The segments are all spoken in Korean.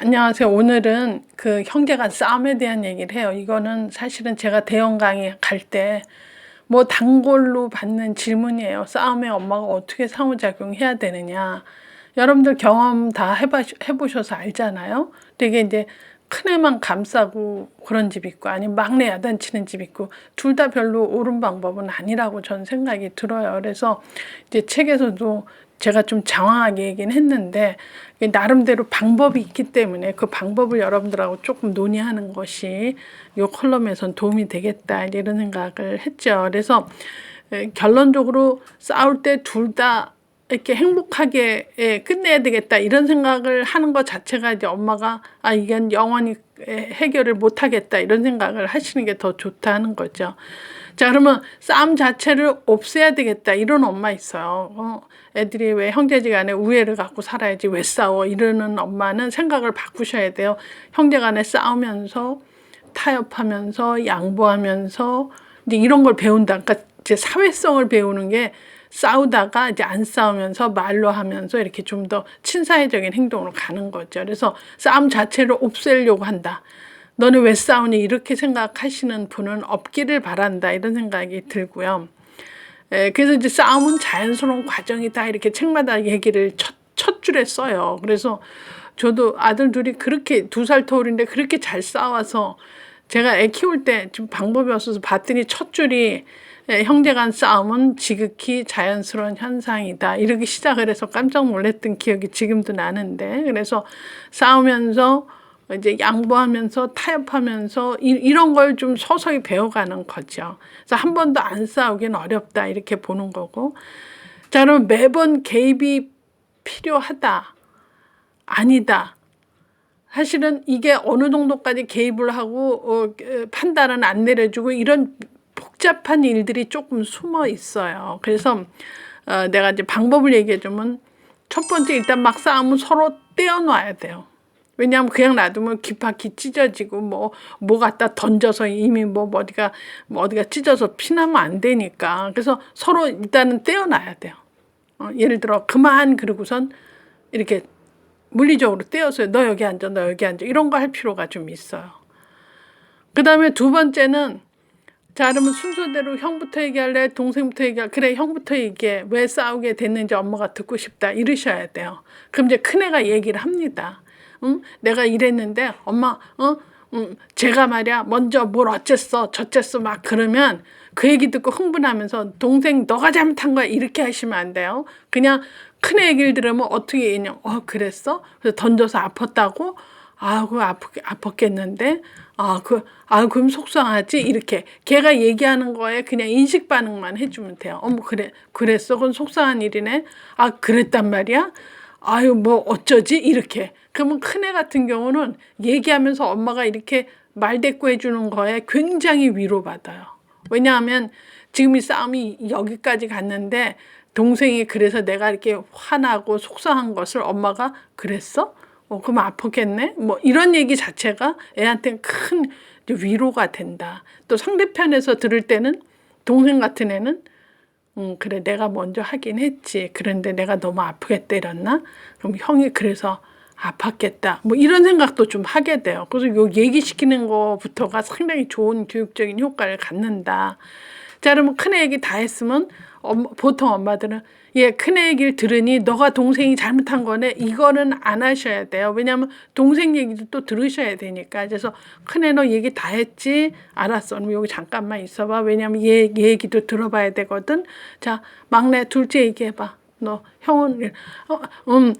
안녕하세요. 오늘은 그 형제간 싸움에 대한 얘기를 해요. 이거는 사실은 제가 대형 강의 갈 때 뭐 단골로 받는 질문이에요. 싸움에 엄마가 어떻게 상호작용해야 되느냐. 여러분들 경험 다 해보셔서 알잖아요. 되게 이제 큰애만 감싸고 그런 집 있고 아니면 막내 야단치는 집 있고 둘 다 별로 옳은 방법은 아니라고 저는 생각이 들어요. 그래서 이제 책에서도 제가 좀 장황하게 얘기는 했는데 나름대로 방법이 있기 때문에 그 방법을 여러분들하고 조금 논의하는 것이 이 컬럼에선 도움이 되겠다 이런 생각을 했죠. 그래서 결론적으로 싸울 때 둘 다 이렇게 행복하게 끝내야 되겠다 이런 생각을 하는 것 자체가 이제 엄마가 이건 영원히 해결을 못 하겠다 이런 생각을 하시는 게 더 좋다는 거죠. 자, 그러면 싸움 자체를 없애야 되겠다 이런 엄마 있어요. 애들이 왜 형제지간에 우애를 갖고 살아야지 왜 싸워 이러는 엄마는 생각을 바꾸셔야 돼요. 형제간에 싸우면서 타협하면서 양보하면서 이제 이런 걸 배운다. 그러니까 이제 사회성을 배우는 게 싸우다가 이제 안 싸우면서 말로 하면서 이렇게 좀 더 친사회적인 행동으로 가는 거죠. 그래서 싸움 자체를 없애려고 한다. 너네 왜 싸우니 이렇게 생각하시는 분은 없기를 바란다 이런 생각이 들고요. 그래서 이제 싸움은 자연스러운 과정이다 이렇게 책마다 얘기를 첫 줄에 써요. 그래서 저도 아들 둘이 그렇게 2살 터울인데 그렇게 잘 싸워서 제가 애 키울 때 좀 방법이 없어서 봤더니 첫 줄이 형제간 싸움은 지극히 자연스러운 현상이다 이렇게 시작을 해서 깜짝 놀랐던 기억이 지금도 나는데, 그래서 싸우면서 이제 양보하면서 타협하면서 이런 걸 좀 서서히 배워가는 거죠. 그래서 한 번도 안 싸우긴 어렵다 이렇게 보는 거고. 자, 그럼 매번 개입이 필요하다 아니다. 사실은 이게 어느 정도까지 개입을 하고 판단은 안 내려주고 이런 복잡한 일들이 조금 숨어 있어요. 그래서 내가 이제 방법을 얘기해주면 첫 번째 일단 막 싸우면 서로 떼어놔야 돼요. 왜냐하면 그냥 놔두면 귓바퀴 찢어지고 뭐 갖다 던져서 이미 어디가 찢어서 피나면 안 되니까. 그래서 서로 일단은 떼어놔야 돼요. 예를 들어 그만 그러고선 이렇게 물리적으로 떼어서 너 여기 앉아 너 여기 앉아 이런 거 할 필요가 좀 있어요. 그 다음에 두 번째는 자, 그러면 순서대로 형부터 얘기할래? 동생부터 얘기할래? 그래, 형부터 얘기해. 왜 싸우게 됐는지 엄마가 듣고 싶다. 이러셔야 돼요. 그럼 이제 큰애가 얘기를 합니다. 내가 이랬는데 엄마 제가 말이야 먼저 뭘 어쨌어 저쨌어 막 그러면 그 얘기 듣고 흥분하면서 동생 너가 잘못한 거야 이렇게 하시면 안 돼요. 그냥 큰애 얘기를 들으면 어떻게 했냐. 그랬어? 그래서 던져서 아팠다고? 그거 아팠겠는데? 그럼 속상하지? 이렇게. 걔가 얘기하는 거에 그냥 인식 반응만 해주면 돼요. 그랬어? 그건 속상한 일이네? 그랬단 말이야? 뭐 어쩌지? 이렇게. 그러면 큰애 같은 경우는 얘기하면서 엄마가 이렇게 말대꾸 해주는 거에 굉장히 위로받아요. 왜냐하면 지금 이 싸움이 여기까지 갔는데 동생이 그래서 내가 이렇게 화나고 속상한 것을 엄마가 그랬어? 그럼 아프겠네? 이런 얘기 자체가 애한테는 큰 위로가 된다. 또 상대편에서 들을 때는 동생 같은 애는 그래 내가 먼저 하긴 했지. 그런데 내가 너무 아프게 때렸나? 그럼 형이 그래서 아팠겠다. 이런 생각도 좀 하게 돼요. 그래서 요 얘기시키는 것부터가 상당히 좋은 교육적인 효과를 갖는다. 자, 그러면 큰애 얘기 다 했으면 보통 엄마들은 큰애 얘기를 들으니 너가 동생이 잘못한 거네 이거는 안 하셔야 돼요. 왜냐하면 동생 얘기도 또 들으셔야 되니까. 그래서 큰애 너 얘기 다 했지? 알았어. 그럼 여기 잠깐만 있어봐. 왜냐하면 얘 얘기도 들어봐야 되거든. 자, 막내 둘째 얘기해봐. 너 형은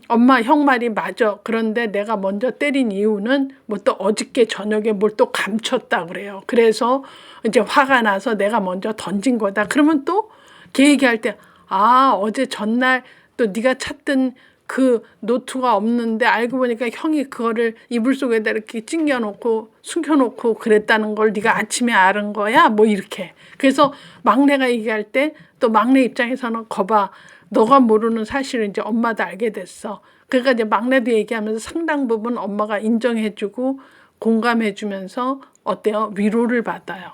엄마 형 말이 맞아. 그런데 내가 먼저 때린 이유는 또 어저께 저녁에 뭘 또 감췄다 그래요. 그래서 이제 화가 나서 내가 먼저 던진 거다. 그러면 또 걔 얘기할 때 어제 전날 또 네가 찾던 그 노트가 없는데 알고 보니까 형이 그거를 이불 속에다 이렇게 찡겨놓고 숨겨놓고 그랬다는 걸 네가 아침에 알은 거야? 이렇게. 그래서 막내가 얘기할 때 또 막내 입장에서는 거봐. 너가 모르는 사실을 이제 엄마도 알게 됐어. 그러니까 이제 막내도 얘기하면서 상당 부분 엄마가 인정해주고 공감해주면서 어때요? 위로를 받아요.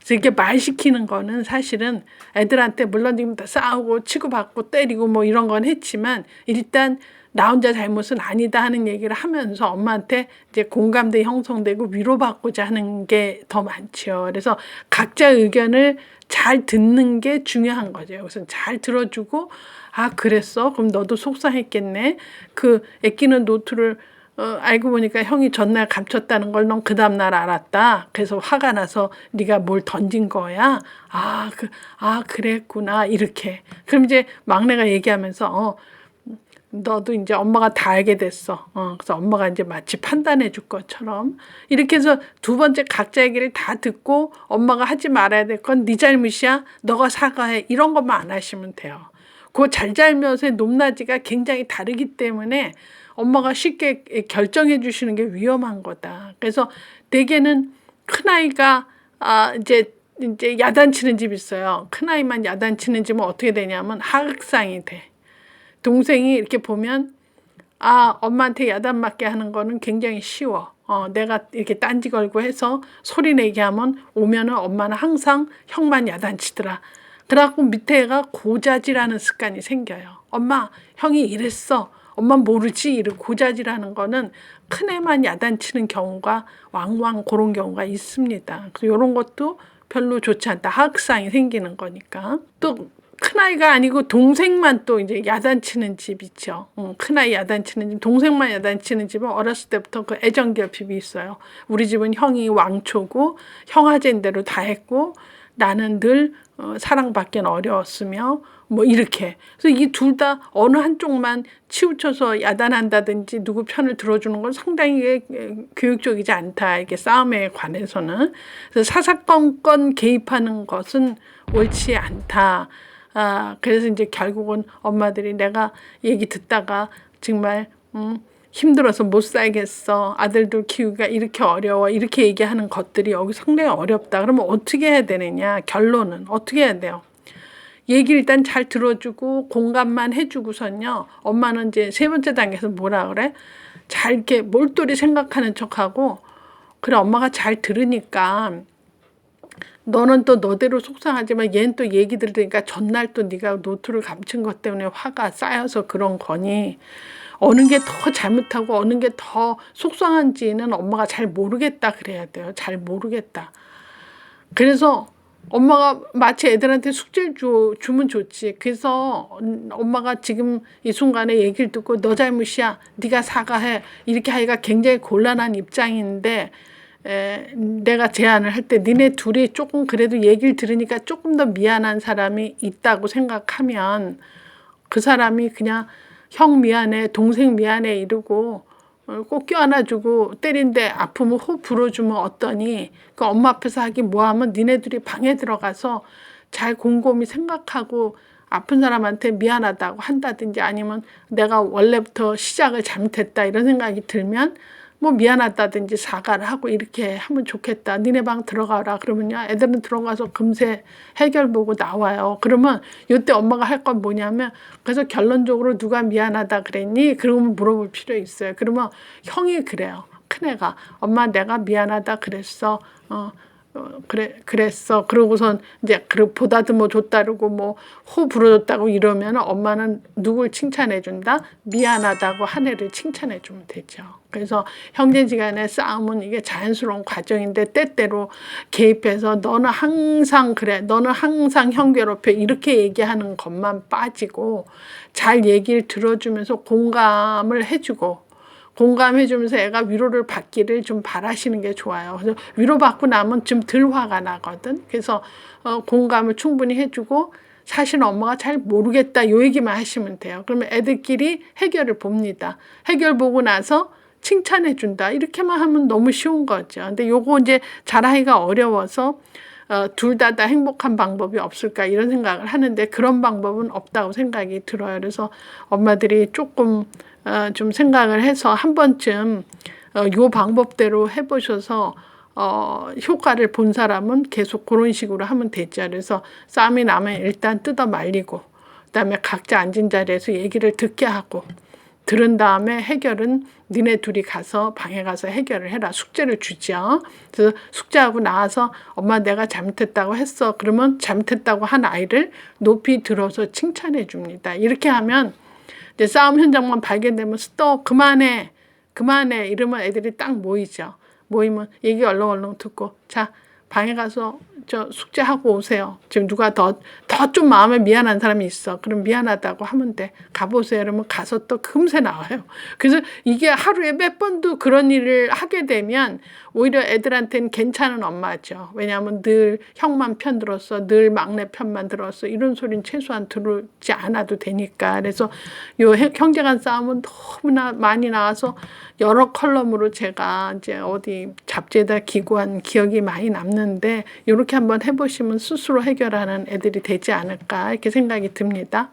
그래서 이렇게 말 시키는 거는 사실은 애들한테 물론 지금 다 싸우고 치고받고 때리고 뭐 이런 건 했지만 일단 나 혼자 잘못은 아니다 하는 얘기를 하면서 엄마한테 이제 공감대 형성되고 위로받고자 하는 게 더 많죠. 그래서 각자 의견을 잘 듣는 게 중요한 거죠. 우선 잘 들어주고 아 그랬어? 그럼 너도 속상했겠네. 그 애끼는 노트를 알고 보니까 형이 전날 감췄다는 걸 넌 그 다음날 알았다. 그래서 화가 나서 네가 뭘 던진 거야. 그랬구나. 이렇게. 그럼 이제 막내가 얘기하면서 너도 이제 엄마가 다 알게 됐어. 그래서 엄마가 이제 마치 판단해 줄 것처럼 이렇게 해서 두 번째 각자 얘기를 다 듣고 엄마가 하지 말아야 될 건 네 잘못이야. 너가 사과해. 이런 것만 안 하시면 돼요. 그 잘잘못의 높낮이가 굉장히 다르기 때문에 엄마가 쉽게 결정해 주시는 게 위험한 거다. 그래서 대개는 큰아이가 이제 야단치는 집 있어요. 큰아이만 야단치는 집은 어떻게 되냐면 하극상이 돼. 동생이 이렇게 보면 엄마한테 야단 맞게 하는 거는 굉장히 쉬워. 내가 이렇게 딴지 걸고 해서 소리 내게 하면 오면은 엄마는 항상 형만 야단치더라. 그래갖고 밑에 애가 고자질하는 습관이 생겨요. 엄마, 형이 이랬어. 엄마 모르지? 이런 고자질하는 거는 큰애만 야단치는 경우가 왕왕 그런 경우가 있습니다. 그래서 이런 것도 별로 좋지 않다. 하극상이 생기는 거니까. 또 큰아이가 아니고 동생만 또 이제 야단치는 집 있죠. 큰아이 야단치는 집, 동생만 야단치는 집은 어렸을 때부터 그 애정결핍이 있어요. 우리 집은 형이 왕초고 형아제인 대로 다 했고 나는 늘 사랑받기는 어려웠으며 뭐 이렇게. 그래서 이 둘 다 어느 한쪽만 치우쳐서 야단한다든지 누구 편을 들어주는 건 상당히 교육적이지 않다. 이게 싸움에 관해서는. 그래서 사사건건 개입하는 것은 옳지 않다. 그래서 이제 결국은 엄마들이 내가 얘기 듣다가 정말 힘들어서 못 살겠어. 아들들 키우기가 이렇게 어려워. 이렇게 얘기하는 것들이 여기 상당히 어렵다. 그러면 어떻게 해야 되느냐. 결론은 어떻게 해야 돼요. 얘기 일단 잘 들어주고 공감만 해주고선요. 엄마는 이제 세 번째 단계에서 뭐라 그래? 잘 이렇게 몰두리 생각하는 척하고 그래 엄마가 잘 들으니까 너는 또 너대로 속상하지만 얘는 또 얘기 들으니까 전날 또 네가 노트를 감춘 것 때문에 화가 쌓여서 그런 거니 어느 게 더 잘못하고 어느 게 더 속상한지는 엄마가 잘 모르겠다 그래야 돼요. 잘 모르겠다. 그래서 엄마가 마치 애들한테 숙제를 주면 좋지. 그래서 엄마가 지금 이 순간에 얘기를 듣고 너 잘못이야. 네가 사과해. 이렇게 하기가 굉장히 곤란한 입장인데 내가 제안을 할 때 니네 둘이 조금 그래도 얘기를 들으니까 조금 더 미안한 사람이 있다고 생각하면 그 사람이 그냥 형 미안해, 동생 미안해 이러고 꼭 껴안아주고 때린데 아프면 호 불어주면 어떠니? 그 엄마 앞에서 하기 뭐하면 니네들이 방에 들어가서 잘 곰곰이 생각하고 아픈 사람한테 미안하다고 한다든지 아니면 내가 원래부터 시작을 잘못했다 이런 생각이 들면 뭐 미안하다든지 사과를 하고 이렇게 하면 좋겠다. 니네 방 들어가라. 그러면요. 애들은 들어가서 금세 해결 보고 나와요. 그러면 이때 엄마가 할 건 뭐냐면 그래서 결론적으로 누가 미안하다 그랬니? 그러면 물어볼 필요 있어요. 그러면 형이 그래요. 큰애가 엄마 내가 미안하다 그랬어. 그랬어. 그러고선 이제 보다듬어 줬다고 뭐 호 불어줬다고 이러면 엄마는 누굴 칭찬해 준다? 미안하다고 한 애를 칭찬해 주면 되죠. 그래서 형제지간의 싸움은 이게 자연스러운 과정인데 때때로 개입해서 너는 항상 그래. 너는 항상 형 괴롭혀. 이렇게 얘기하는 것만 빠지고 잘 얘기를 들어주면서 공감을 해주고 공감해주면서 애가 위로를 받기를 좀 바라시는 게 좋아요. 그래서 위로받고 나면 좀 덜 화가 나거든. 그래서 공감을 충분히 해주고 사실 엄마가 잘 모르겠다 요 얘기만 하시면 돼요. 그러면 애들끼리 해결을 봅니다. 해결 보고 나서 칭찬해 준다. 이렇게만 하면 너무 쉬운 거죠. 근데 요거 이제 잘하기가 어려워서 둘 다 행복한 방법이 없을까 이런 생각을 하는데 그런 방법은 없다고 생각이 들어요. 그래서 엄마들이 조금 좀 생각을 해서 한 번쯤 요 방법대로 해보셔서 효과를 본 사람은 계속 그런 식으로 하면 되죠. 그래서 싸움이 나면 일단 뜯어 말리고 그다음에 각자 앉은 자리에서 얘기를 듣게 하고 들은 다음에 해결은 니네 둘이 가서 방에 가서 해결을 해라. 숙제를 주죠. 그래서 숙제하고 나와서 엄마 내가 잘못했다고 했어. 그러면 잘못했다고 한 아이를 높이 들어서 칭찬해 줍니다. 이렇게 하면 이제 싸움 현장만 발견되면 스톱 그만해 그만해 이러면 애들이 딱 모이죠. 모이면 얘기 얼렁얼렁 듣고 자 방에 가서 저 숙제하고 오세요. 지금 누가 더 좀 마음에 미안한 사람이 있어. 그럼 미안하다고 하면 돼. 가보세요. 이러면 가서 또 금세 나와요. 그래서 이게 하루에 몇 번도 그런 일을 하게 되면 오히려 애들한테는 괜찮은 엄마죠. 왜냐하면 늘 형만 편 들었어. 늘 막내 편만 들었어. 이런 소리는 최소한 들지 않아도 되니까. 그래서 요 형제간 싸움은 너무나 많이 나와서 여러 컬럼으로 제가 이제 어디 잡지에다 기고한 기억이 많이 남는데 이렇게 한번 해보시면 스스로 해결하는 애들이 되지 않을까 이렇게 생각이 듭니다.